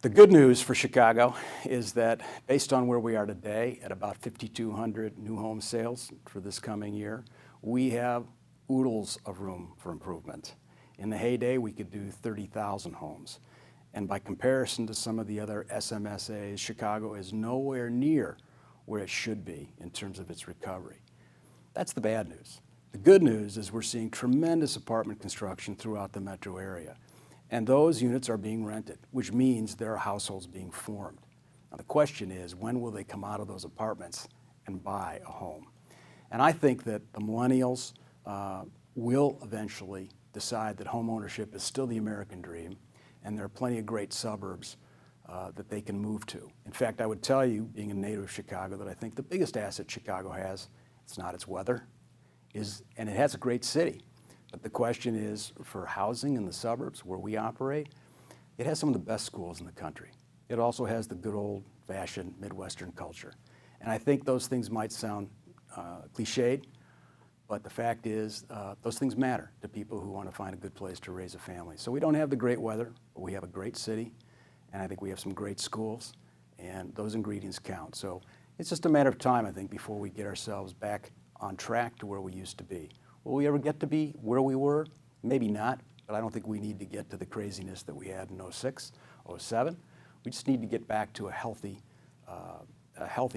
The good news for Chicago is that based on where we are today at about 5,200 new home sales for this coming year, we have oodles of room for improvement. In the heyday, we could do 30,000 homes. And by comparison to some of the other SMSAs, Chicago is nowhere near where it should be in terms of its recovery. That's the bad news. The good news is we're seeing tremendous apartment construction throughout the metro area. And those units are being rented, which means there are households being formed. Now the question is, when will they come out of those apartments and buy a home? And I think that the millennials will eventually decide that home ownership is still the American dream, and there are plenty of great suburbs that they can move to. In fact, I would tell you, being a native of Chicago, that I think the biggest asset Chicago has, it's not its weather, and it has a great city. But the question is, for housing in the suburbs where we operate, it has some of the best schools in the country. It also has the good old-fashioned Midwestern culture. And I think those things might sound cliched, but the fact is those things matter to people who want to find a good place to raise a family. So we don't have the great weather, but we have a great city, and I think we have some great schools, and those ingredients count. So it's just a matter of time, I think, before we get ourselves back on track to where we used to be. Will we ever get to be where we were? Maybe not, but I don't think we need to get to the craziness that we had in 06, 07. We just need to get back to a healthy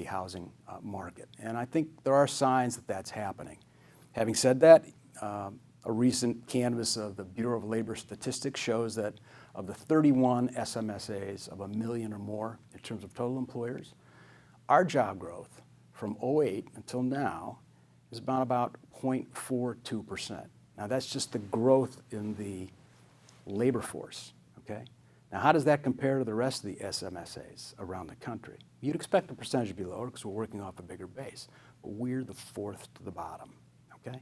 housing market. And I think there are signs that that's happening. Having said that, a recent canvass of the Bureau of Labor Statistics shows that of the 31 SMSAs of 1 million or more in terms of total employers, our job growth from 08 until now is about 0.42%. Now that's just the growth in the labor force, okay? Now how does that compare to the rest of the SMSAs around the country? You'd expect the percentage to be lower because we're working off a bigger base, but we're the fourth to the bottom, okay?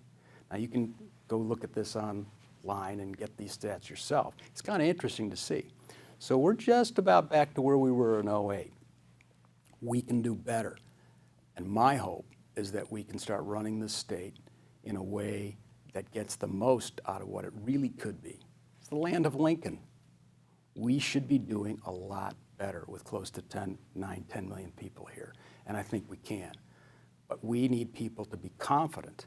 Now you can go look at this online and get these stats yourself. It's kind of interesting to see. So we're just about back to where we were in 08. We can do better. And my hope is that we can start running this state in a way that gets the most out of what it really could be. It's the land of Lincoln. We should be doing a lot better with close to 10 million people here, and I think we can. But we need people to be confident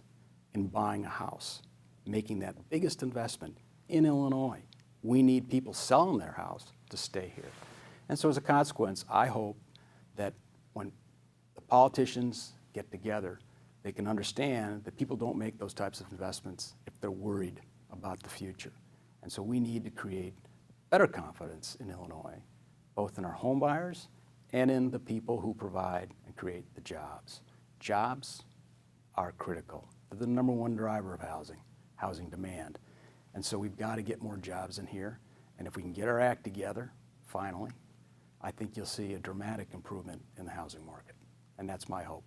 in buying a house, making that biggest investment in Illinois. We need people selling their house to stay here. And so as a consequence, I hope that when the politicians get together, they can understand that people don't make those types of investments if they're worried about the future. And so we need to create better confidence in Illinois, both in our home buyers and in the people who provide and create the jobs. Jobs are critical. They're the number one driver of housing demand. And so we've got to get more jobs in here. And if we can get our act together, finally, I think you'll see a dramatic improvement in the housing market. And that's my hope.